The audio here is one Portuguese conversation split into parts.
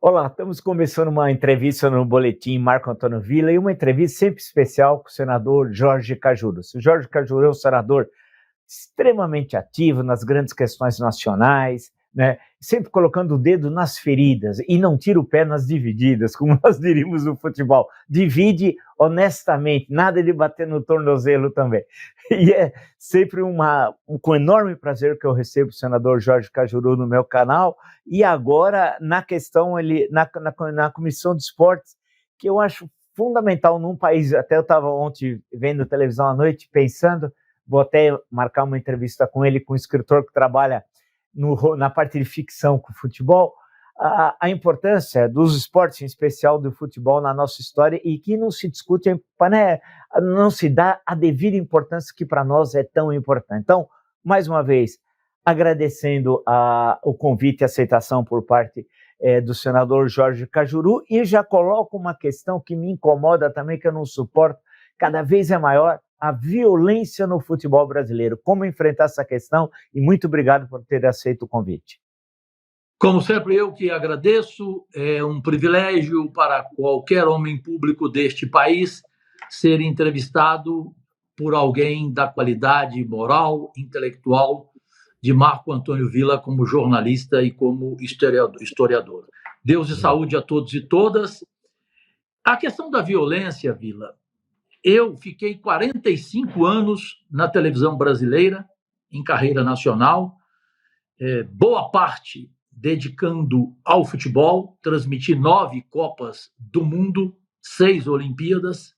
Olá, estamos começando uma entrevista no Boletim Marco Antônio Villa e uma entrevista sempre especial com o senador Jorge Cajuru. O Jorge Cajuru é um senador extremamente ativo nas grandes questões nacionais, né? Sempre colocando o dedo nas feridas e não tira o pé nas divididas, como nós diríamos no futebol. Divide honestamente, nada de bater no tornozelo também. E é sempre com enorme prazer que eu recebo o senador Jorge Cajuru no meu canal, e agora na questão, na Comissão de Esportes, que eu acho fundamental num país. Até eu estava ontem vendo televisão à noite pensando, vou até marcar uma entrevista com ele, com um escritor que trabalha na parte de ficção com o futebol, a importância dos esportes, em especial do futebol, na nossa história, e que não se discute, né, não se dá a devida importância que para nós é tão importante. Então, mais uma vez, agradecendo o convite e a aceitação por parte do senador Jorge Cajuru, e já coloco uma questão que me incomoda também, que eu não suporto, cada vez é maior, a violência no futebol brasileiro. Como enfrentar essa questão? E muito obrigado por ter aceito o convite. Como sempre, eu que agradeço. É um privilégio para qualquer homem público deste país ser entrevistado por alguém da qualidade moral, intelectual de Marco Antônio Villa como jornalista e como historiador. Deus e saúde a todos e todas. A questão da violência, Villa, eu fiquei 45 anos na televisão brasileira, em carreira nacional, boa parte dedicando ao futebol, transmiti 9 Copas do Mundo, 6 Olimpíadas,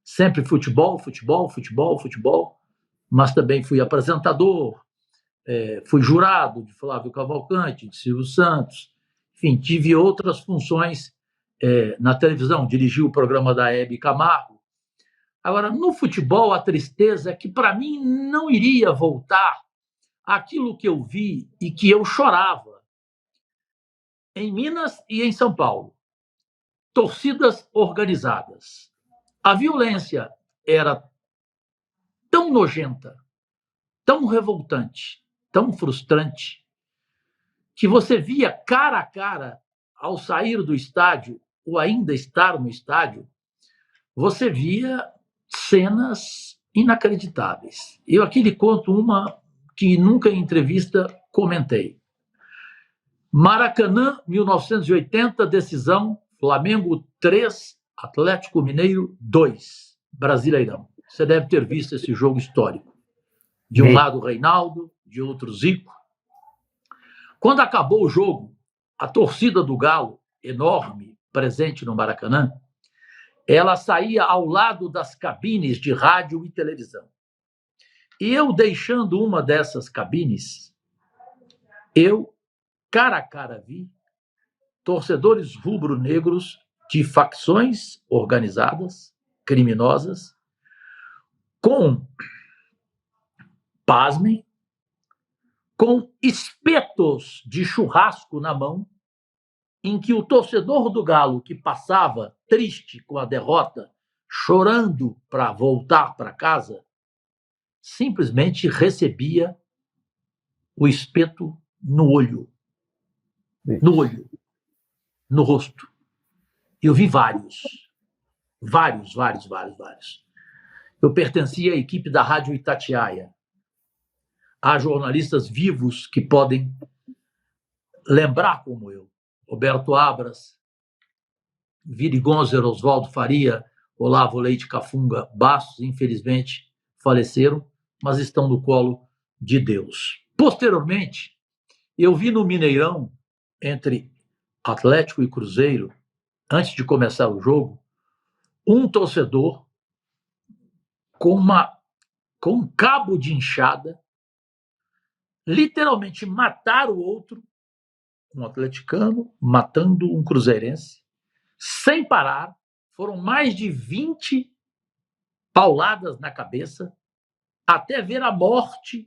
sempre futebol, mas também fui apresentador, fui jurado de Flávio Cavalcante, de Silvio Santos, enfim, tive outras funções na televisão, dirigi o programa da Hebe Camargo. Agora, no futebol, a tristeza é que, para mim, não iria voltar aquilo que eu vi e que eu chorava em Minas e em São Paulo. Torcidas organizadas. A violência era tão nojenta, tão revoltante, tão frustrante, que você via cara a cara, ao sair do estádio, ou ainda estar no estádio, você via cenas inacreditáveis. Eu aqui lhe conto uma que nunca em entrevista comentei. Maracanã, 1980, decisão, Flamengo 3, Atlético Mineiro 2, Brasileirão. Você deve ter visto esse jogo histórico. De um lado, Reinaldo, de outro, Zico. Quando acabou o jogo, a torcida do Galo, enorme, presente no Maracanã, ela saía ao lado das cabines de rádio e televisão. E eu, deixando uma dessas cabines, eu, cara a cara, vi torcedores rubro-negros de facções organizadas, criminosas, com, pasmem, com espetos de churrasco na mão, em que o torcedor do Galo, que passava triste com a derrota, chorando para voltar para casa, simplesmente recebia o espeto no olho, no rosto. Eu vi vários. Eu pertencia à equipe da Rádio Itatiaia. Há jornalistas vivos que podem lembrar como eu. Roberto Abras, Viri Gonzer, Oswaldo Faria, Olavo Leite Cafunga Bastos, infelizmente, faleceram, mas estão no colo de Deus. Posteriormente, eu vi no Mineirão, entre Atlético e Cruzeiro, antes de começar o jogo, um torcedor com um cabo de enxada, literalmente matar o outro, um atleticano matando um cruzeirense, sem parar. Foram mais de 20 pauladas na cabeça, até ver a morte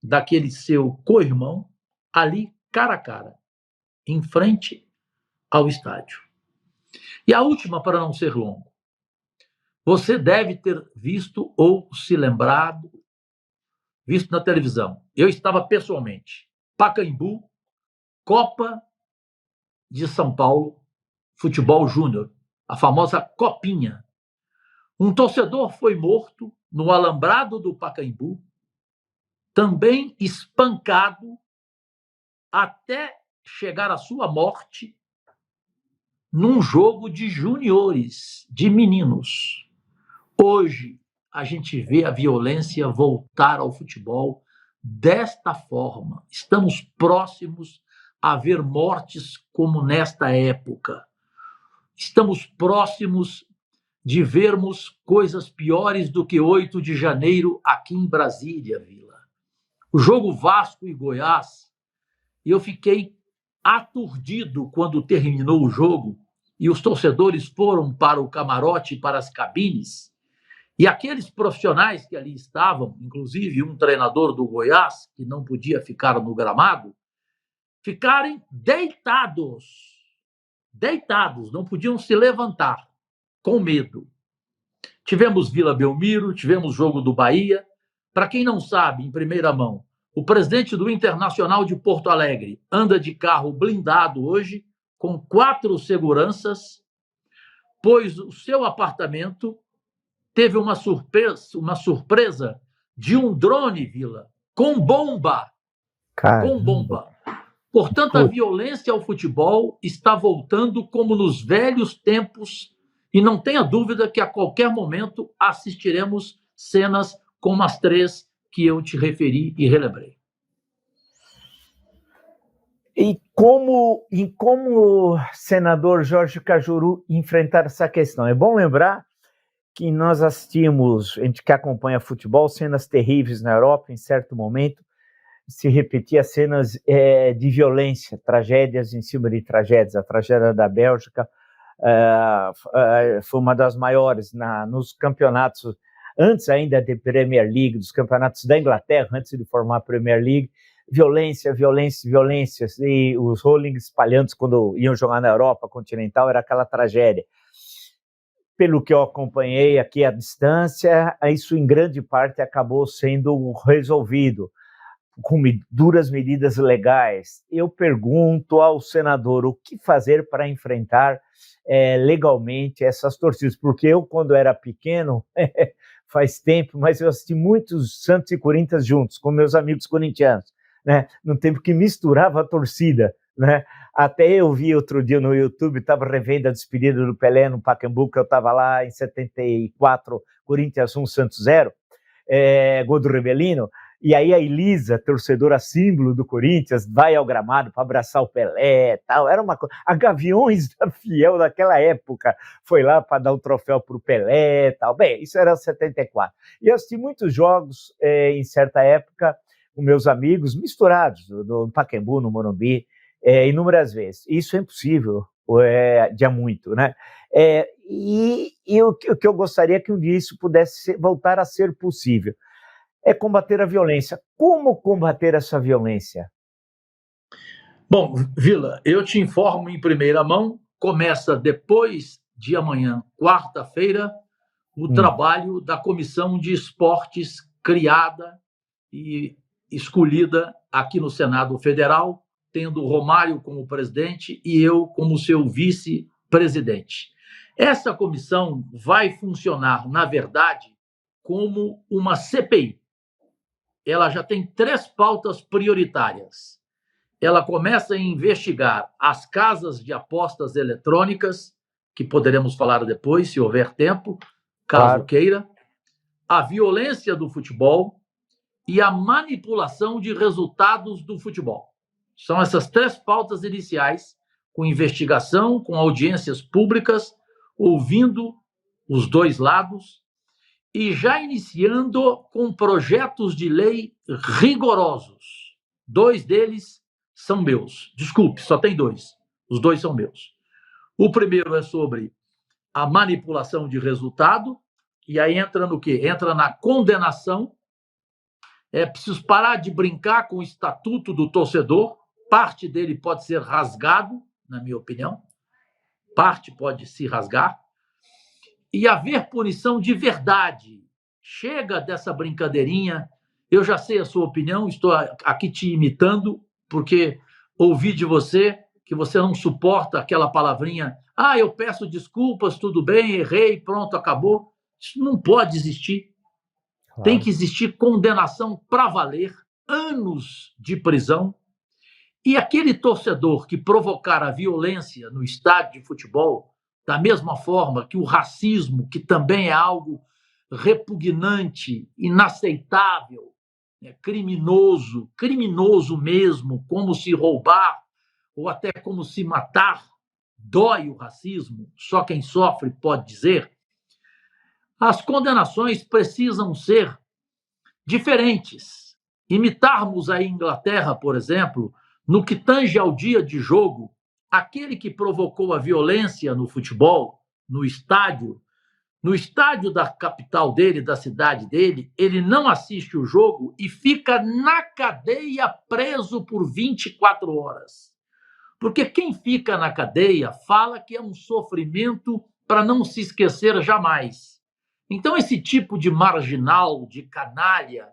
daquele seu co-irmão ali, cara a cara, em frente ao estádio. E a última, para não ser longo. Você deve ter visto ou se lembrado, visto na televisão. Eu estava pessoalmente. Pacaembu, Copa de São Paulo, futebol júnior, a famosa Copinha. Um torcedor foi morto no alambrado do Pacaembu, também espancado até chegar à sua morte num jogo de juniores, de meninos. Hoje, a gente vê a violência voltar ao futebol desta forma. Estamos próximos a ver mortes como nesta época. Estamos próximos de vermos coisas piores do que 8 de janeiro aqui em Brasília, Vila. O jogo Vasco e Goiás, eu fiquei aturdido quando terminou o jogo e os torcedores foram para o camarote, para as cabines, e aqueles profissionais que ali estavam, inclusive um treinador do Goiás, que não podia ficar no gramado, ficarem deitados, não podiam se levantar, com medo. Tivemos Vila Belmiro, tivemos jogo do Bahia. Para quem não sabe, em primeira mão, o presidente do Internacional de Porto Alegre anda de carro blindado hoje, com 4 seguranças, pois o seu apartamento teve uma surpresa de um drone, Vila, com bomba. Caramba. Com bomba. Portanto, a violência ao futebol está voltando como nos velhos tempos e não tenha dúvida que a qualquer momento assistiremos cenas como as 3 que eu te referi e relembrei. E como senador Jorge Cajuru enfrentar essa questão? É bom lembrar que nós assistimos, a gente que acompanha futebol, cenas terríveis na Europa, em certo momento, se repetia cenas de violência, tragédias em cima de tragédias. A tragédia da Bélgica foi uma das maiores nos campeonatos, antes ainda da Premier League, dos campeonatos da Inglaterra, antes de formar a Premier League. Violência, e os Rolling espalhando quando iam jogar na Europa continental, era aquela tragédia. Pelo que eu acompanhei aqui à distância, isso em grande parte acabou sendo resolvido com duras medidas legais. Eu pergunto ao senador o que fazer para enfrentar legalmente essas torcidas, porque eu, quando era pequeno, faz tempo, mas eu assisti muitos Santos e Corinthians juntos, com meus amigos corintianos, né? No tempo que misturava a torcida, né? Até eu vi outro dia no YouTube, estava revendo a despedida do Pelé no Pacaembu, que eu estava lá em 74, Corinthians 1, Santos 0, gol do Rebelino, e aí a Elisa, torcedora símbolo do Corinthians, vai ao gramado para abraçar o Pelé, tal. Era uma coisa. A Gaviões da Fiel daquela época foi lá para dar o troféu para o Pelé, tal. Bem, isso era 74. E eu assisti muitos jogos em certa época com meus amigos misturados, no Pacaembu, no Morumbi, inúmeras vezes. Isso é impossível, de há muito, né? E o que eu gostaria é que um dia isso pudesse voltar a ser possível. É combater a violência. Como combater essa violência? Bom, Vila, eu te informo em primeira mão, começa depois de amanhã, quarta-feira, o trabalho da Comissão de Esportes criada e escolhida aqui no Senado Federal, tendo Romário como presidente e eu como seu vice-presidente. Essa comissão vai funcionar, na verdade, como uma CPI. Ela já tem 3 pautas prioritárias. Ela começa a investigar as casas de apostas eletrônicas, que poderemos falar depois, se houver tempo, caso queira, a violência do futebol e a manipulação de resultados do futebol. São essas 3 pautas iniciais, com investigação, com audiências públicas, ouvindo os 2 lados, e já iniciando com projetos de lei rigorosos. 2 deles são meus. Desculpe, só tem 2. Os 2 são meus. O primeiro é sobre a manipulação de resultado, e aí entra no quê? Entra na condenação. É preciso parar de brincar com o estatuto do torcedor. Parte dele pode ser rasgado, na minha opinião. Parte pode se rasgar. E haver punição de verdade. Chega dessa brincadeirinha. Eu já sei a sua opinião, estou aqui te imitando, porque ouvi de você que você não suporta aquela palavrinha, eu peço desculpas, tudo bem, errei, pronto, acabou. Isso não pode existir. Claro. Tem que existir condenação para valer, anos de prisão. E aquele torcedor que provocar a violência no estádio de futebol, da mesma forma que o racismo, que também é algo repugnante, inaceitável, criminoso mesmo, como se roubar ou até como se matar, dói o racismo, só quem sofre pode dizer. As condenações precisam ser diferentes. Imitarmos a Inglaterra, por exemplo, no que tange ao dia de jogo, aquele que provocou a violência no futebol, no estádio da capital dele, da cidade dele, ele não assiste o jogo e fica na cadeia preso por 24 horas. Porque quem fica na cadeia fala que é um sofrimento para não se esquecer jamais. Então, esse tipo de marginal, de canalha,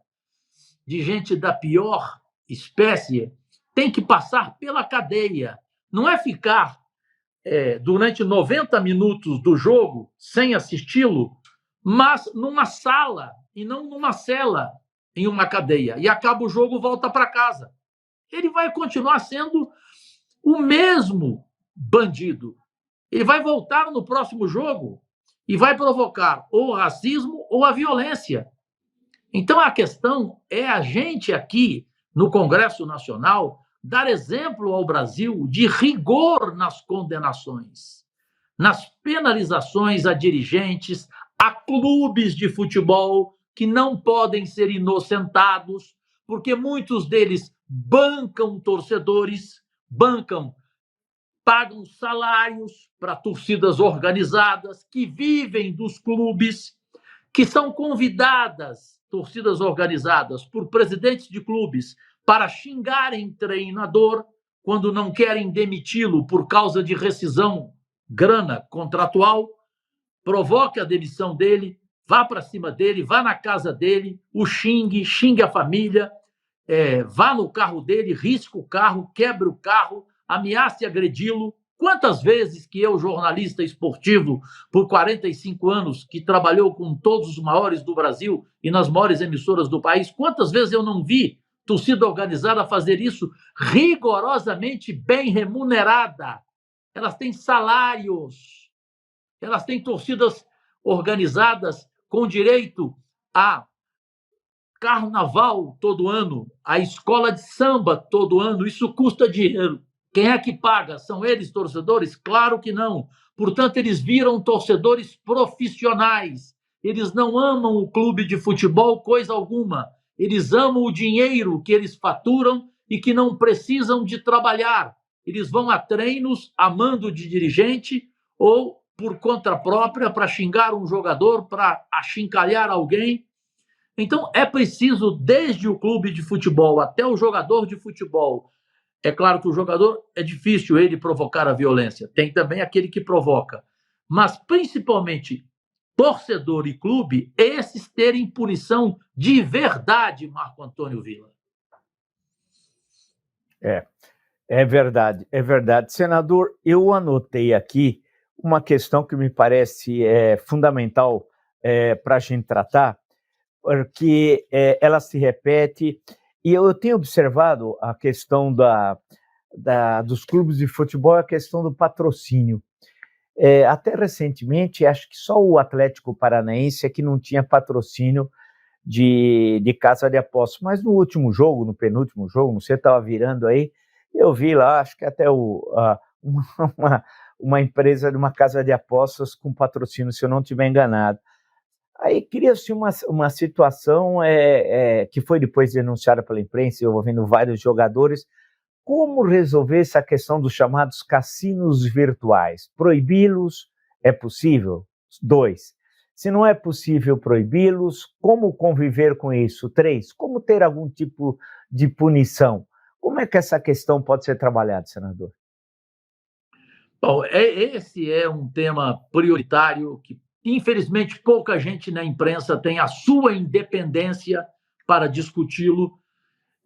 de gente da pior espécie, tem que passar pela cadeia. Não é ficar durante 90 minutos do jogo sem assisti-lo, mas numa sala e não numa cela em uma cadeia. E acaba o jogo, volta para casa. Ele vai continuar sendo o mesmo bandido. Ele vai voltar no próximo jogo e vai provocar ou o racismo ou a violência. Então, a questão é a gente aqui no Congresso Nacional dar exemplo ao Brasil de rigor nas condenações, nas penalizações a dirigentes, a clubes de futebol que não podem ser inocentados, porque muitos deles bancam torcedores, pagam salários para torcidas organizadas, que vivem dos clubes, que são convidadas, torcidas organizadas, por presidentes de clubes para xingarem treinador quando não querem demiti-lo por causa de rescisão, grana contratual, provoque a demissão dele, vá para cima dele, vá na casa dele, o xingue a família, vá no carro dele, risque o carro, quebre o carro, ameace agredi-lo. Quantas vezes que eu, jornalista esportivo, por 45 anos, que trabalhou com todos os maiores do Brasil e nas maiores emissoras do país, quantas vezes eu não vi torcida organizada fazer isso rigorosamente bem remunerada? Elas têm salários, elas têm torcidas organizadas com direito a carnaval todo ano, a escola de samba todo ano. Isso custa dinheiro. Quem é que paga? São eles torcedores? Claro que não. Portanto, eles viram torcedores profissionais. Eles não amam o clube de futebol coisa alguma. Eles amam o dinheiro que eles faturam e que não precisam de trabalhar. Eles vão a treinos a mando de dirigente ou por conta própria para xingar um jogador, para achincalhar alguém. Então, é preciso, desde o clube de futebol até o jogador de futebol. É claro que o jogador é difícil ele provocar a violência. Tem também aquele que provoca. Mas, principalmente, torcedor e clube, esses terem punição de verdade, Marco Antônio Villa. É verdade, é verdade. Senador, eu anotei aqui uma questão que me parece fundamental para a gente tratar, porque ela se repete, e eu tenho observado a questão dos clubes de futebol, a questão do patrocínio. Até recentemente, acho que só o Atlético Paranaense é que não tinha patrocínio de casa de apostas, mas no último jogo, no penúltimo jogo, não sei, estava virando aí, eu vi lá, acho que até uma empresa de uma casa de apostas com patrocínio, se eu não estiver enganado. Aí cria-se uma situação que foi depois denunciada pela imprensa, envolvendo vários jogadores. Como resolver essa questão dos chamados cassinos virtuais? Proibi-los é possível? 2. Se não é possível proibi-los, como conviver com isso? 3. Como ter algum tipo de punição? Como é que essa questão pode ser trabalhada, senador? Bom, esse é um tema prioritário que, infelizmente, pouca gente na imprensa tem a sua independência para discuti-lo,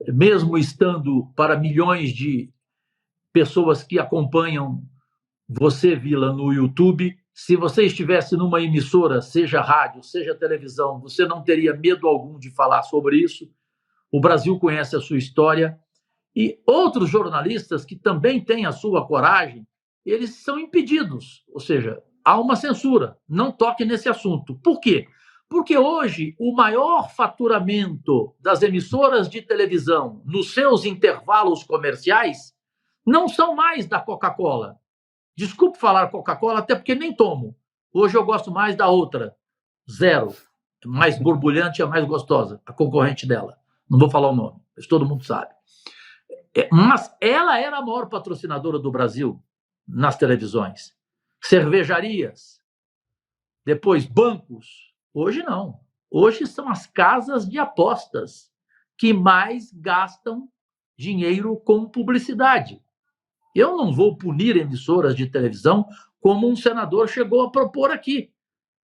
mesmo estando para milhões de pessoas que acompanham você, Vila, no YouTube. Se você estivesse numa emissora, seja rádio, seja televisão, você não teria medo algum de falar sobre isso. O Brasil conhece a sua história. E outros jornalistas que também têm a sua coragem, eles são impedidos, ou seja, há uma censura, não toque nesse assunto. Por quê? Porque hoje o maior faturamento das emissoras de televisão nos seus intervalos comerciais não são mais da Coca-Cola. Desculpe falar Coca-Cola, até porque nem tomo. Hoje eu gosto mais da outra, Zero, mais borbulhante e a mais gostosa, a concorrente dela. Não vou falar o nome, mas todo mundo sabe. Mas ela era a maior patrocinadora do Brasil nas televisões. Cervejarias, depois bancos. Hoje não. Hoje são as casas de apostas que mais gastam dinheiro com publicidade. Eu não vou punir emissoras de televisão como um senador chegou a propor aqui,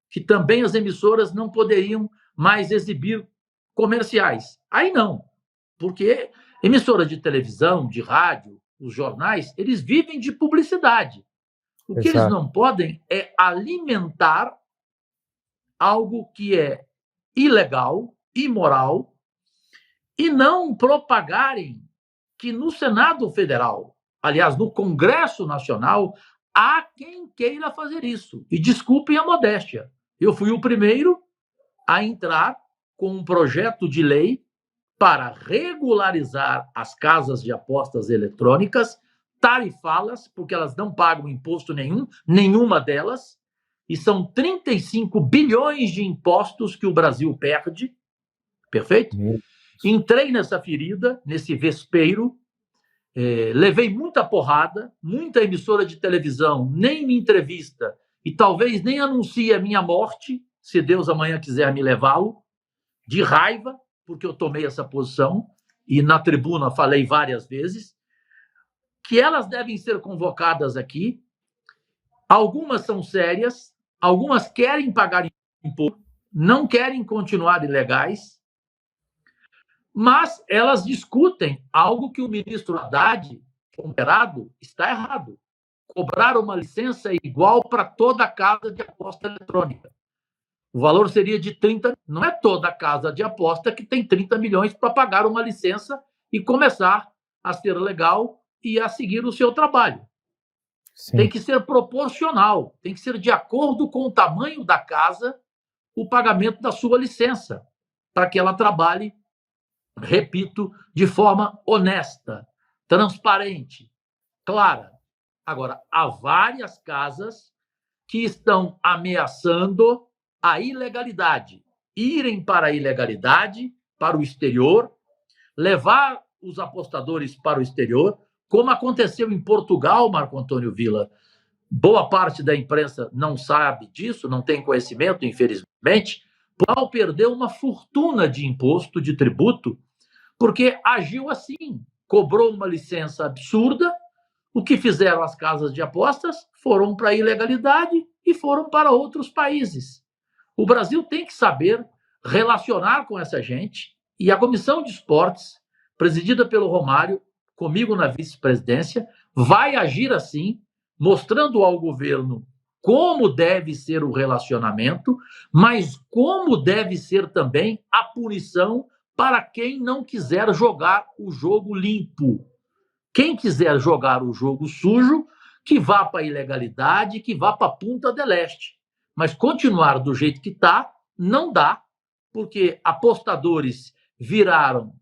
que também as emissoras não poderiam mais exibir comerciais. Aí não, porque emissoras de televisão, de rádio, os jornais, eles vivem de publicidade. O que eles não podem é alimentar algo que é ilegal, imoral, e não propagarem que no Senado Federal, aliás, no Congresso Nacional, há quem queira fazer isso. E desculpem a modéstia, eu fui o primeiro a entrar com um projeto de lei para regularizar as casas de apostas eletrônicas, tarifá-las, porque elas não pagam imposto nenhum, nenhuma delas, e são 35 bilhões de impostos que o Brasil perde, perfeito? Entrei nessa ferida, nesse vespeiro, levei muita porrada, muita emissora de televisão nem me entrevista e talvez nem anuncie a minha morte, se Deus amanhã quiser me levá-lo, de raiva, porque eu tomei essa posição, e na tribuna falei várias vezes, que elas devem ser convocadas aqui. Algumas são sérias, algumas querem pagar imposto, não querem continuar ilegais, mas elas discutem algo que o ministro Haddad, ponderado, está errado. Cobrar uma licença igual para toda casa de aposta eletrônica. O valor seria de 30, não é toda casa de aposta que tem 30 milhões para pagar uma licença e começar a ser legal e a seguir o seu trabalho. Sim. Tem que ser proporcional, tem que ser de acordo com o tamanho da casa o pagamento da sua licença, para que ela trabalhe, repito, de forma honesta, transparente, clara. Agora, há várias casas que estão ameaçando a ilegalidade, irem para a ilegalidade, para o exterior, levar os apostadores para o exterior, como aconteceu em Portugal, Marco Antônio Vila. Boa parte da imprensa não sabe disso, não tem conhecimento, infelizmente. Portugal perdeu uma fortuna de imposto, de tributo, porque agiu assim, cobrou uma licença absurda. O que fizeram as casas de apostas? Foram para a ilegalidade e foram para outros países. O Brasil tem que saber relacionar com essa gente, e a Comissão de Esportes, presidida pelo Romário, comigo na vice-presidência, vai agir assim, mostrando ao governo como deve ser o relacionamento, mas como deve ser também a punição para quem não quiser jogar o jogo limpo. Quem quiser jogar o jogo sujo, que vá para a ilegalidade, que vá para a Punta del Este. Mas continuar do jeito que está, não dá, porque apostadores viraram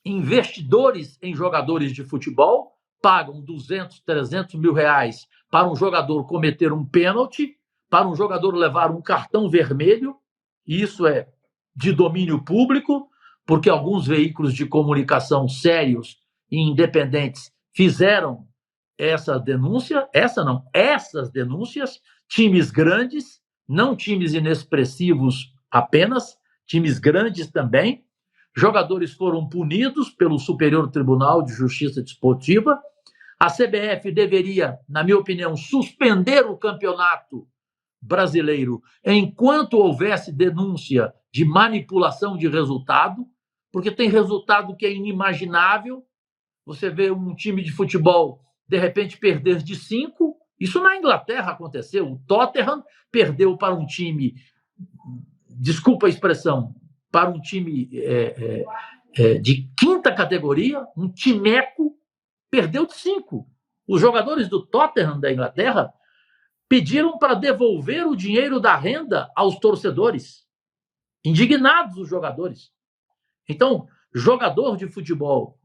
investidores em jogadores de futebol, pagam 200, 300 mil reais para um jogador cometer um pênalti, para um jogador levar um cartão vermelho, e isso é de domínio público, porque alguns veículos de comunicação sérios e independentes fizeram essa denúncia, essas denúncias, times grandes, não times inexpressivos apenas, times grandes também. Jogadores foram punidos pelo Superior Tribunal de Justiça Desportiva. A CBF deveria, na minha opinião, suspender o campeonato brasileiro enquanto houvesse denúncia de manipulação de resultado, porque tem resultado que é inimaginável. Você vê um time de futebol de repente, perder de 5. Isso na Inglaterra aconteceu. O Tottenham perdeu para um time, desculpa a expressão, para um time de quinta categoria, um timeco, perdeu de 5. Os jogadores do Tottenham da Inglaterra pediram para devolver o dinheiro da renda aos torcedores. Indignados os jogadores. Então, jogador de futebol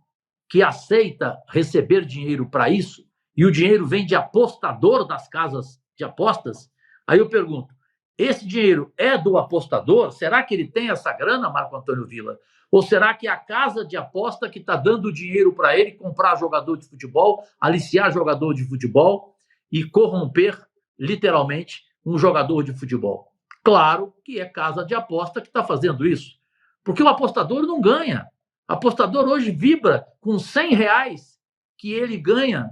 que aceita receber dinheiro para isso, e o dinheiro vem de apostador das casas de apostas, aí eu pergunto, esse dinheiro é do apostador? Será que ele tem essa grana, Marco Antônio Villa? Ou será que é a casa de aposta que está dando dinheiro para ele comprar jogador de futebol, aliciar jogador de futebol e corromper, literalmente, um jogador de futebol? Claro que é casa de aposta que está fazendo isso, porque o apostador não ganha. O apostador hoje vibra com R$100 que ele ganha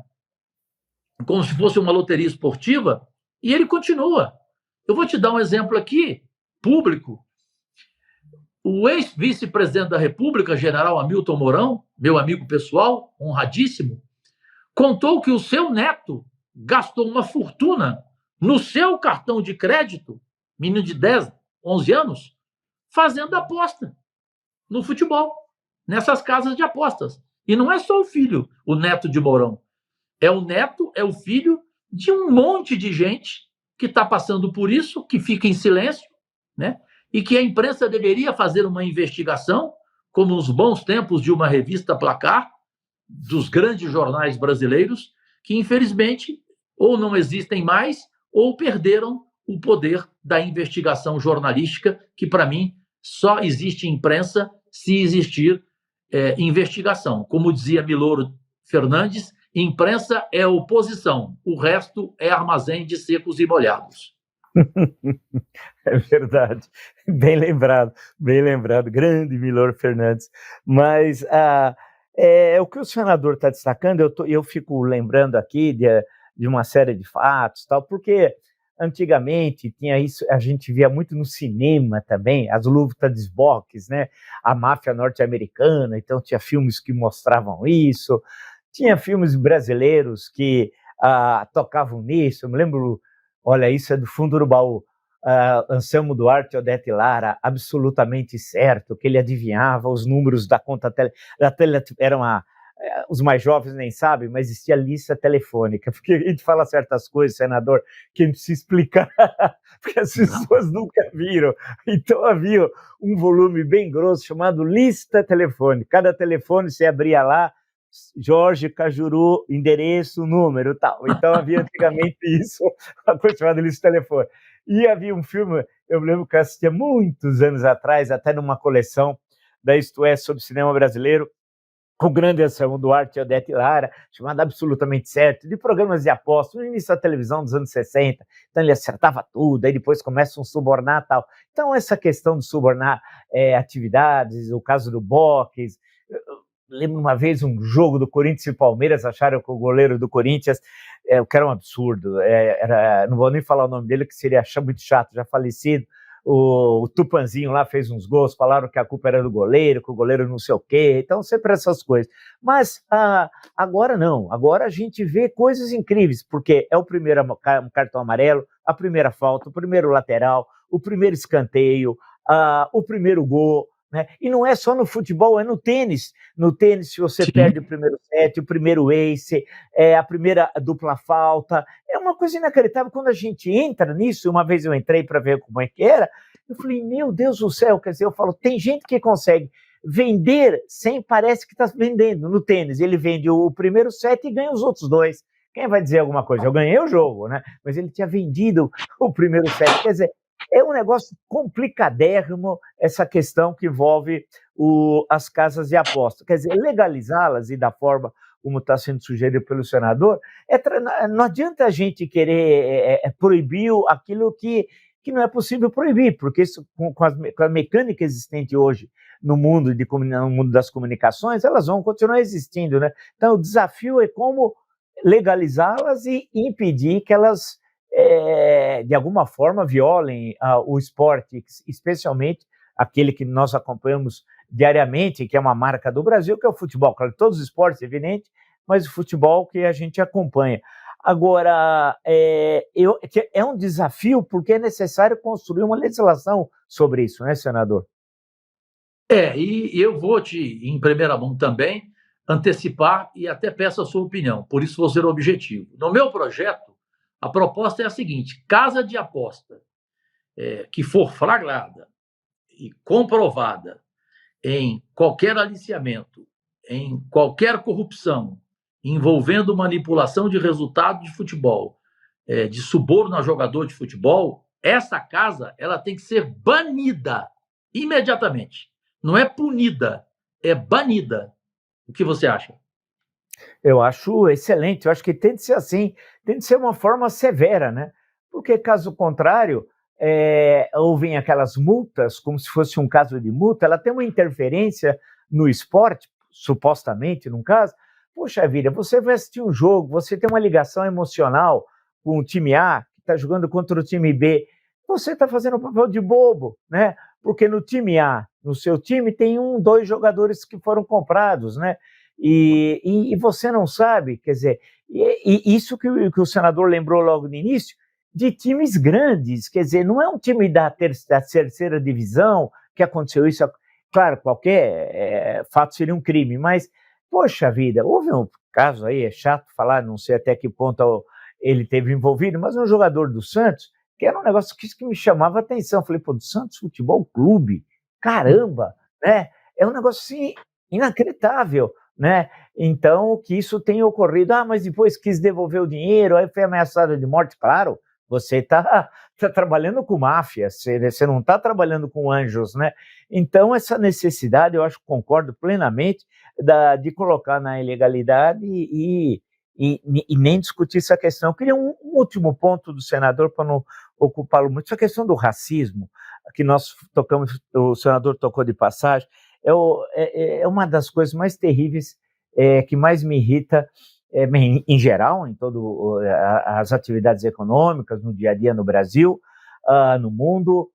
como se fosse uma loteria esportiva e ele continua. Eu vou te dar um exemplo aqui, público. O ex-vice-presidente da República, general Hamilton Mourão, meu amigo pessoal, honradíssimo, contou que o seu neto gastou uma fortuna no seu cartão de crédito, menino de 10, 11 anos, fazendo aposta no futebol, nessas casas de apostas. E não é só o filho, o neto de Mourão. É o neto, é o filho de um monte de gente que está passando por isso, que fica em silêncio, né? E que a imprensa deveria fazer uma investigação, como nos bons tempos de uma revista Placar, dos grandes jornais brasileiros, que infelizmente ou não existem mais ou perderam o poder da investigação jornalística, que para mim só existe imprensa se existir investigação. Como dizia Milor Fernandes, imprensa é oposição, o resto é armazém de secos e molhados. É verdade, bem lembrado, grande Milor Fernandes. Mas o que o senador está destacando, eu fico lembrando aqui de uma série de fatos, tal, porque antigamente tinha isso, a gente via muito no cinema também, as lutas de boxe, né? A máfia norte-americana, então tinha filmes que mostravam isso, tinha filmes brasileiros que tocavam nisso. Eu me lembro, olha, isso é do fundo do baú, Anselmo Duarte e Odete Lara, absolutamente certo, que ele adivinhava os números da conta eram os mais jovens nem sabem, mas existia lista telefônica, porque a gente fala certas coisas, senador, que a gente precisa explicar, porque as pessoas nunca viram. Então havia um volume bem grosso chamado lista telefônica. Cada telefone você abria lá, Jorge Cajuru, endereço, número, tal. Então havia antigamente isso, uma coisa chamada lista telefônica. E havia um filme, eu me lembro que eu assistia muitos anos atrás, até numa coleção da Isto É sobre cinema brasileiro, com o grande Anselmo Duarte e Odete Lara, chamado Absolutamente Certo, de programas de aposta, no início da televisão dos anos 60, então ele acertava tudo, aí depois começam a subornar e tal. Então essa questão de subornar atividades, o caso do boxe, lembro uma vez um jogo do Corinthians e Palmeiras, acharam que o goleiro do Corinthians, que era um absurdo, não vou nem falar o nome dele, que seria muito chato, já falecido, o Tupanzinho lá fez uns gols, falaram que a culpa era do goleiro, que o goleiro não sei o quê, então sempre essas coisas. Mas agora não, agora a gente vê coisas incríveis, porque é o primeiro cartão amarelo, a primeira falta, o primeiro lateral, o primeiro escanteio, o primeiro gol, né? E não é só no futebol, é no tênis. No tênis, se você perde o primeiro set, o primeiro ace, a primeira dupla falta, é uma coisa inacreditável. Quando a gente entra nisso, uma vez eu entrei para ver como é que era, eu falei, meu Deus do céu, quer dizer, eu falo, tem gente que consegue vender sem parece que está vendendo no tênis. Ele vende o primeiro set e ganha os outros 2. Quem vai dizer alguma coisa? Eu ganhei o jogo, né? Mas ele tinha vendido o primeiro set. Quer dizer, é um negócio complicadérrimo essa questão que envolve as casas de aposta. Quer dizer, legalizá-las e da forma como está sendo sugerido pelo senador, não adianta a gente querer proibir aquilo que não é possível proibir, porque isso, com a mecânica existente hoje no mundo das comunicações, elas vão continuar existindo, né? Então, o desafio é como legalizá-las e impedir que elas de alguma forma violem o esporte, especialmente aquele que nós acompanhamos diariamente, que é uma marca do Brasil, que é o futebol. Claro, todos os esportes, evidente, mas o futebol que a gente acompanha. Agora, é um desafio porque é necessário construir uma legislação sobre isso, né, senador? E eu vou em primeira mão também, antecipar e até peço a sua opinião, por isso vou ser objetivo. No meu projeto, a proposta é a seguinte: casa de aposta que for flagrada e comprovada em qualquer aliciamento, em qualquer corrupção, envolvendo manipulação de resultado de futebol, de suborno a jogador de futebol, essa casa ela tem que ser banida imediatamente. Não é punida, é banida. O que você acha? Eu acho excelente, eu acho que tem de ser assim, tem de ser uma forma severa, né? Porque caso contrário, ouvem aquelas multas, como se fosse um caso de multa, ela tem uma interferência no esporte, supostamente, num caso. Poxa vida, você vai assistir um jogo, você tem uma ligação emocional com o time A, que está jogando contra o time B, você está fazendo o papel de bobo, né? Porque no time A, no seu time, tem 2 jogadores que foram comprados, né? E você não sabe, quer dizer, e isso que o senador lembrou logo no início, de times grandes, quer dizer, não é um time da terceira divisão que aconteceu isso. Claro, qualquer fato seria um crime, mas, poxa vida, houve um caso aí, é chato falar, não sei até que ponto ele teve envolvido, mas um jogador do Santos, que era um negócio que me chamava a atenção. Eu falei, do Santos Futebol Clube, caramba, né? É um negócio assim, inacreditável, né? Então, que isso tenha ocorrido, mas depois quis devolver o dinheiro, aí foi ameaçado de morte. Claro, você está trabalhando com máfia, você não está trabalhando com anjos, né? Então, essa necessidade, eu acho que concordo plenamente, de colocar na ilegalidade e nem discutir essa questão. Eu queria um último ponto do senador, para não ocupá-lo muito, essa questão do racismo, que nós tocamos, o senador tocou de passagem, é uma das coisas mais terríveis, que mais me irrita, em geral, em todas as atividades econômicas, no dia a dia no Brasil, no mundo.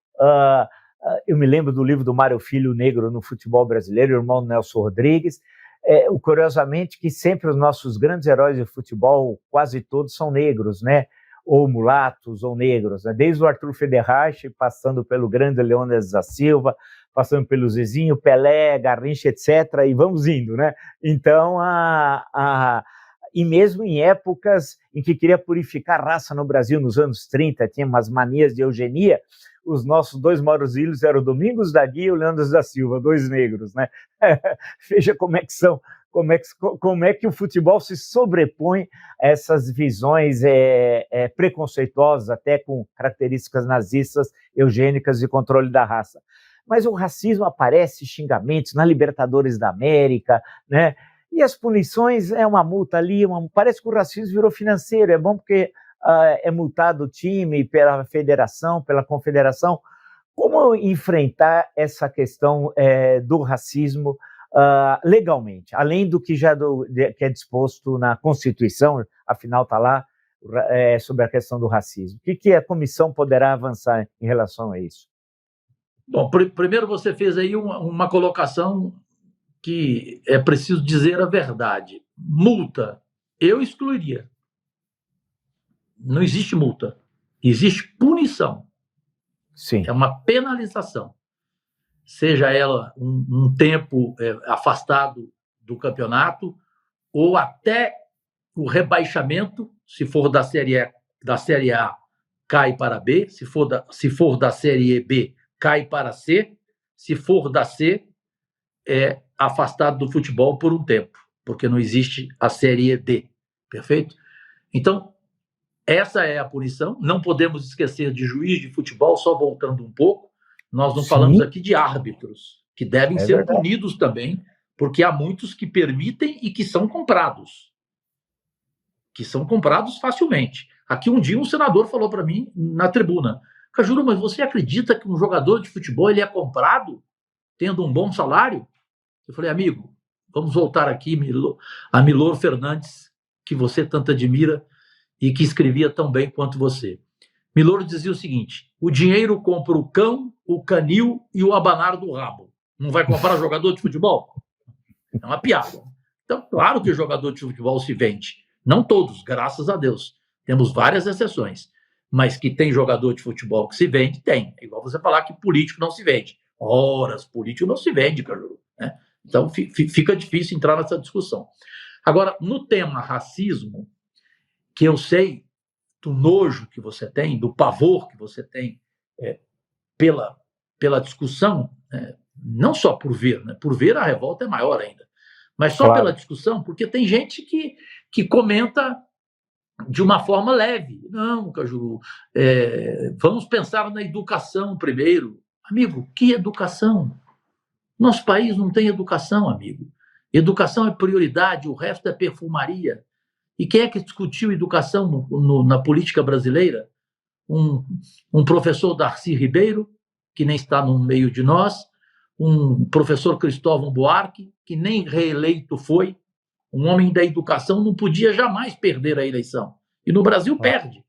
Eu me lembro do livro do Mário Filho, Negro no Futebol Brasileiro, o irmão Nelson Rodrigues. Curiosamente, que sempre os nossos grandes heróis de futebol, quase todos, são negros, né? Ou mulatos, ou negros, né? Desde o Arthur Federrache, passando pelo grande Leônidas da Silva, passando pelo Zezinho, Pelé, Garrincha, etc., e vamos indo, né? Então, e mesmo em épocas em que queria purificar a raça no Brasil, nos anos 30, tinha umas manias de eugenia, os nossos 2 maiores ídolos eram o Domingos da Guia e o Leônidas da Silva, 2 negros, né? Veja como é que são, como é que o futebol se sobrepõe a essas visões preconceituosas, até com características nazistas, eugênicas e controle da raça. Mas o racismo aparece, xingamentos na Libertadores da América, né? E as punições, uma multa ali, parece que o racismo virou financeiro. É bom porque é multado o time pela federação, pela confederação. Como enfrentar essa questão do racismo legalmente, além do que que é disposto na Constituição, afinal está lá, sobre a questão do racismo? O que a comissão poderá avançar em relação a isso? Bom, primeiro você fez aí uma colocação que é preciso dizer a verdade. Multa, eu excluiria. Não existe multa, existe punição. Sim. É uma penalização. Seja ela um tempo afastado do campeonato, ou até o rebaixamento, se for da Série A, cai para B, se for da Série B, cai para C, se for da C, é afastado do futebol por um tempo, porque não existe a Série D, perfeito? Então, essa é a punição. Não podemos esquecer de juiz de futebol, só voltando um pouco, nós não falamos aqui de árbitros, que devem ser verdade. punidos também, porque há muitos que permitem e que são comprados facilmente. Aqui um dia um senador falou para mim na tribuna: Cajuru, mas você acredita que um jogador de futebol ele é comprado tendo um bom salário? Eu falei, amigo, vamos voltar aqui a Milor Fernandes, que você tanto admira e que escrevia tão bem quanto você. Milor dizia o seguinte: o dinheiro compra o cão, o canil e o abanar do rabo. Não vai comprar jogador de futebol? É uma piada. Então, claro que o jogador de futebol se vende. Não todos, graças a Deus. Temos várias exceções. Mas que tem jogador de futebol que se vende, tem. É igual você falar que político não se vende. Horas, político não se vende, Caju, né? Então, fica difícil entrar nessa discussão. Agora, no tema racismo, que eu sei do nojo que você tem, do pavor que você tem pela discussão, não só por ver, né? Por ver a revolta é maior ainda, mas só pela discussão, porque tem gente que comenta de uma forma leve. Não, Cajuru, vamos pensar na educação primeiro. Amigo, que educação? Nosso país não tem educação, amigo. Educação é prioridade, o resto é perfumaria. E quem é que discutiu educação na política brasileira? Um professor Darcy Ribeiro, que nem está no meio de nós, um professor Cristóvão Buarque, que nem reeleito foi, um homem da educação não podia jamais perder a eleição. E no Brasil perde,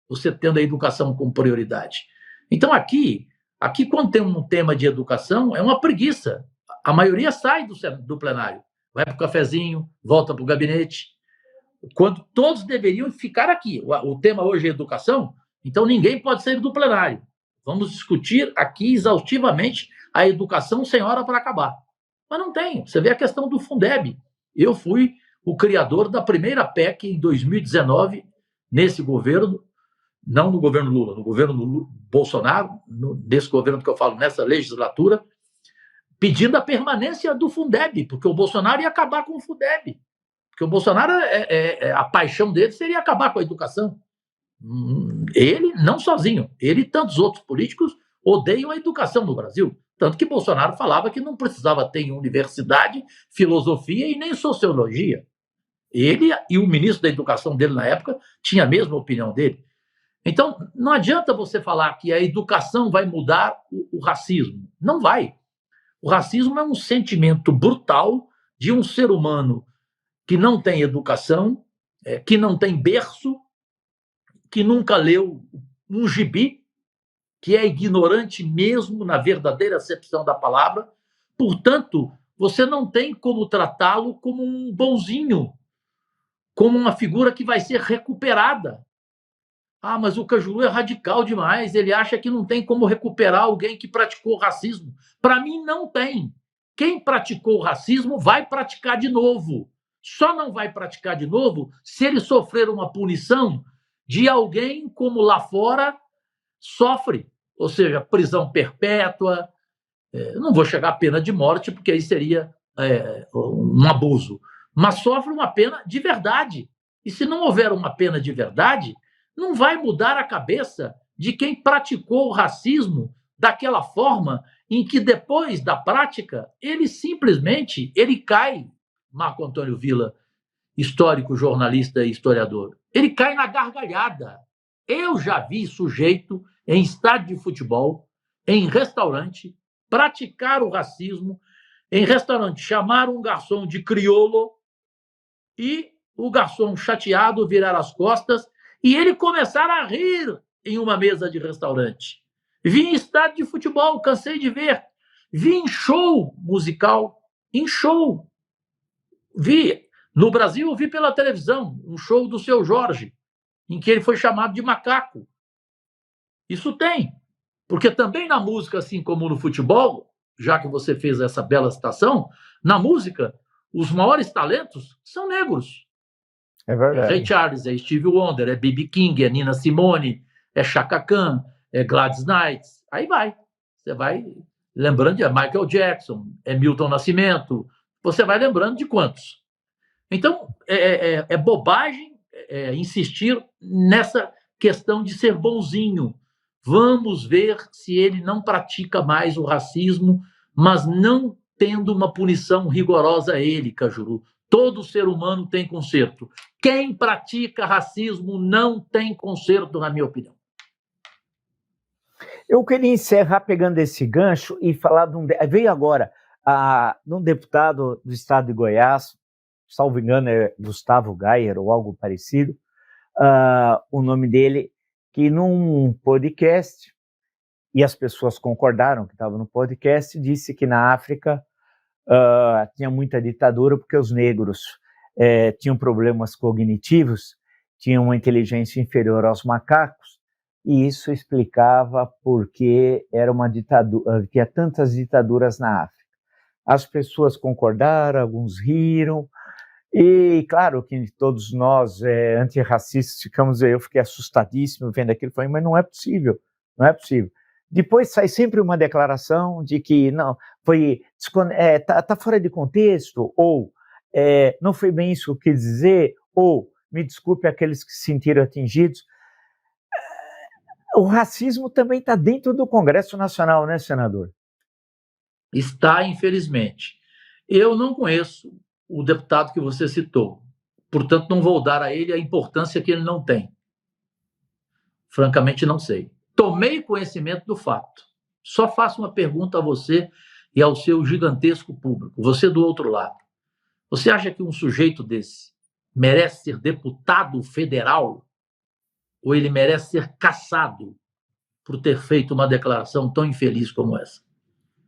você tendo a educação como prioridade. Então aqui quando tem um tema de educação, é uma preguiça. A maioria sai do plenário, vai para o cafezinho, volta para o gabinete, quando todos deveriam ficar aqui. O tema hoje é educação, então ninguém pode sair do plenário. Vamos discutir aqui exaustivamente a educação sem hora para acabar. Mas não tem. Você vê a questão do Fundeb. Eu fui o criador da primeira PEC em 2019, nesse governo, não no governo Lula, no governo Bolsonaro, nesse governo que eu falo, nessa legislatura, pedindo a permanência do Fundeb, porque o Bolsonaro ia acabar com o Fundeb. Porque o Bolsonaro, a paixão dele seria acabar com a educação. Ele, não sozinho, ele e tantos outros políticos odeiam a educação no Brasil. Tanto que Bolsonaro falava que não precisava ter em universidade filosofia e nem sociologia. Ele e o ministro da educação dele na época tinham a mesma opinião dele. Então, não adianta você falar que a educação vai mudar o racismo. Não vai. O racismo é um sentimento brutal de um ser humano que não tem educação, que não tem berço, que nunca leu um gibi, que é ignorante mesmo na verdadeira acepção da palavra. Portanto, você não tem como tratá-lo como um bonzinho, como uma figura que vai ser recuperada. Ah, mas o Cajuru é radical demais, ele acha que não tem como recuperar alguém que praticou racismo. Para mim, não tem. Quem praticou racismo vai praticar de novo. Só não vai praticar de novo se ele sofrer uma punição de alguém como lá fora sofre, ou seja, prisão perpétua. Não vou chegar à pena de morte, porque aí seria um abuso, mas sofre uma pena de verdade. E se não houver uma pena de verdade, não vai mudar a cabeça de quem praticou o racismo daquela forma em que, depois da prática, ele simplesmente cai. Marco Antônio Villa, histórico, jornalista e historiador, ele cai na gargalhada. Eu já vi sujeito em estádio de futebol, em restaurante, praticar o racismo, em restaurante, chamar um garçom de crioulo e o garçom chateado virar as costas e ele começar a rir em uma mesa de restaurante. Vi em estádio de futebol, cansei de ver. Vi em show musical, em show. Vi, no Brasil, vi pela televisão, um show do Seu Jorge, em que ele foi chamado de macaco. Isso tem. Porque também na música, assim como no futebol, já que você fez essa bela citação, na música, os maiores talentos são negros. É verdade. É Ray Charles, é Stevie Wonder, é B.B. King, é Nina Simone, é Chaka Khan, é Gladys Knight. Aí vai. Você vai lembrando de Michael Jackson, é Milton Nascimento. Você vai lembrando de quantos. Então, é bobagem insistir nessa questão de ser bonzinho. Vamos ver se ele não pratica mais o racismo, mas não tendo uma punição rigorosa a ele, Cajuru. Todo ser humano tem conserto. Quem pratica racismo não tem conserto, na minha opinião. Eu queria encerrar pegando esse gancho e falar de veio agora de um deputado do estado de Goiás, salvo engano é Gustavo Gayer ou algo parecido, o nome dele, que num podcast, e as pessoas concordaram que estava no podcast, disse que na África tinha muita ditadura porque os negros tinham problemas cognitivos, tinham uma inteligência inferior aos macacos, e isso explicava por que era uma ditadura, que há tantas ditaduras na África. As pessoas concordaram, alguns riram, e claro que todos nós antirracistas eu fiquei assustadíssimo vendo aquilo, falei, mas não é possível, não é possível. Depois sai sempre uma declaração de que não, tá fora de contexto, ou não foi bem isso que eu quis dizer, ou me desculpe aqueles que se sentiram atingidos. O racismo também está dentro do Congresso Nacional, né, senador? Está, infelizmente. Eu não conheço o deputado que você citou, portanto, não vou dar a ele a importância que ele não tem. Francamente, não sei. Tomei conhecimento do fato. Só faço uma pergunta a você e ao seu gigantesco público. Você do outro lado. Você acha que um sujeito desse merece ser deputado federal? Ou ele merece ser cassado por ter feito uma declaração tão infeliz como essa?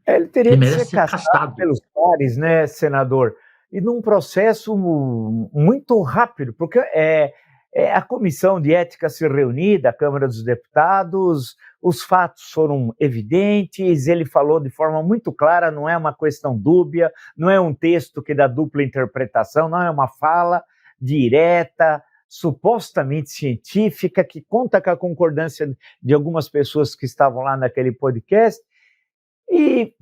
Ele teria que ser cassado pelos pares, né, senador? E num processo muito rápido, porque a comissão de ética se reuniu da Câmara dos Deputados, os fatos foram evidentes, ele falou de forma muito clara, não é uma questão dúbia, não é um texto que dá dupla interpretação, não é uma fala direta, supostamente científica, que conta com a concordância de algumas pessoas que estavam lá naquele podcast, e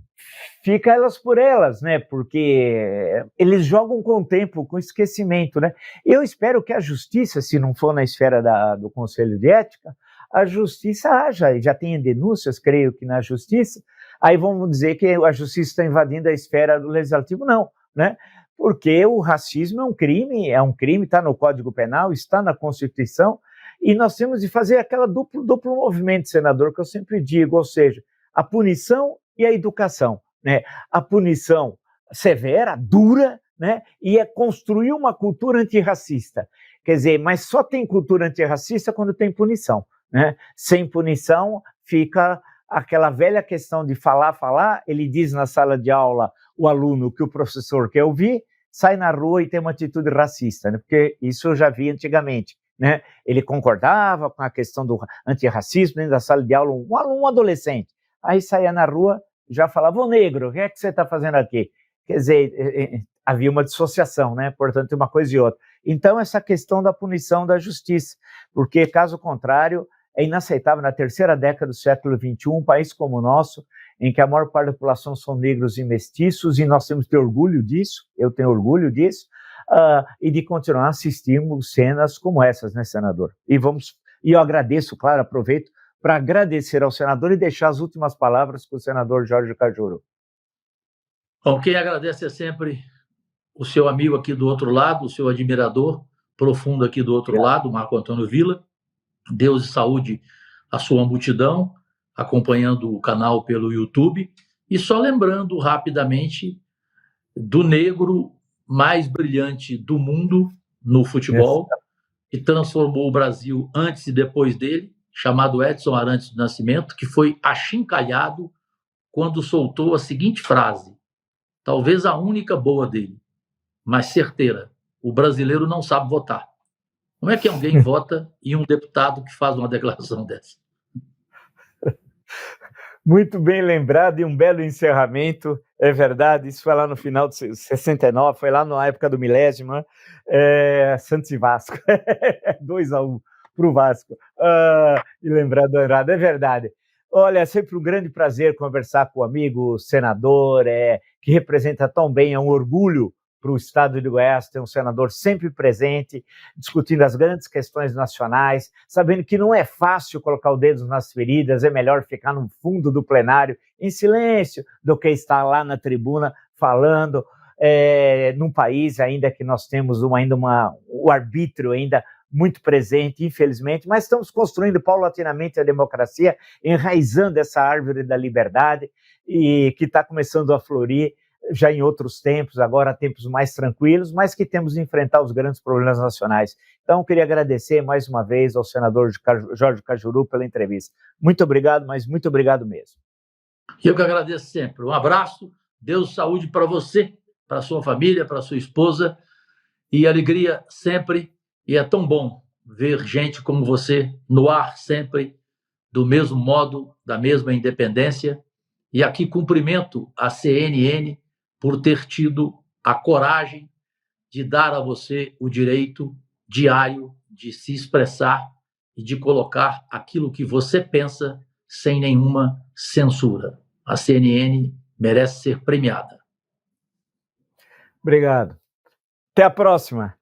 fica elas por elas, né? Porque eles jogam com o tempo, com esquecimento, né? Eu espero que a justiça, se não for na esfera do Conselho de Ética, a justiça haja, já tem denúncias, creio que na justiça, aí vamos dizer que a justiça está invadindo a esfera do legislativo, não, né? Porque o racismo é um crime, está no Código Penal, está na Constituição, e nós temos de fazer aquela duplo movimento, senador, que eu sempre digo, ou seja, a punição e a educação, né? A punição severa, dura, né? E é construir uma cultura antirracista. Quer dizer, mas só tem cultura antirracista quando tem punição, né? Sem punição fica aquela velha questão de falar, ele diz na sala de aula o aluno que o professor quer ouvir, sai na rua e tem uma atitude racista, né? Porque isso eu já vi antigamente, né? Ele concordava com a questão do antirracismo dentro da sala de aula, um adolescente, aí saía na rua, já falava, ô negro, o que é que você está fazendo aqui? Quer dizer, havia uma dissociação, né? Portanto, uma coisa e outra. Então, essa questão da punição da justiça, porque, caso contrário, é inaceitável, na terceira década do século XXI, um país como o nosso, em que a maior parte da população são negros e mestiços, e nós temos que ter orgulho disso, eu tenho orgulho disso, e de continuar assistindo cenas como essas, né, senador? E eu agradeço, claro, aproveito, para agradecer ao senador e deixar as últimas palavras com o senador Jorge Cajuru. Bom, quem agradece é sempre o seu amigo aqui do outro lado, o seu admirador profundo aqui do outro lado, Marco Antônio Villa. Deus e saúde à sua multidão, acompanhando o canal pelo YouTube. E só lembrando rapidamente do negro mais brilhante do mundo no futebol, que transformou o Brasil antes e depois dele, chamado Edson Arantes do Nascimento, que foi achincalhado quando soltou a seguinte frase, talvez a única boa dele, mas certeira, o brasileiro não sabe votar. Como é que alguém vota em um deputado que faz uma declaração dessa? Muito bem lembrado e um belo encerramento, é verdade, isso foi lá no final de 69, foi lá na época do milésimo, Santos e Vasco, 2-1 para o Vasco, e lembrar do Andrade, é verdade. Olha, é sempre um grande prazer conversar com o amigo senador, que representa tão bem, é um orgulho para o estado de Goiás ter um senador sempre presente, discutindo as grandes questões nacionais, sabendo que não é fácil colocar o dedo nas feridas, é melhor ficar no fundo do plenário, em silêncio, do que estar lá na tribuna falando, num país ainda que nós temos o arbítrio ainda muito presente, infelizmente, mas estamos construindo paulatinamente a democracia, enraizando essa árvore da liberdade, e que está começando a florir, já em outros tempos, agora tempos mais tranquilos, mas que temos de enfrentar os grandes problemas nacionais. Então, eu queria agradecer mais uma vez ao senador Jorge Cajuru pela entrevista. Muito obrigado, mas muito obrigado mesmo. Eu que agradeço sempre. Um abraço, Deus saúde para você, para sua família, para sua esposa, e alegria sempre. E é tão bom ver gente como você no ar sempre, do mesmo modo, da mesma independência. E aqui cumprimento a CNN por ter tido a coragem de dar a você o direito diário de se expressar e de colocar aquilo que você pensa sem nenhuma censura. A CNN merece ser premiada. Obrigado. Até a próxima.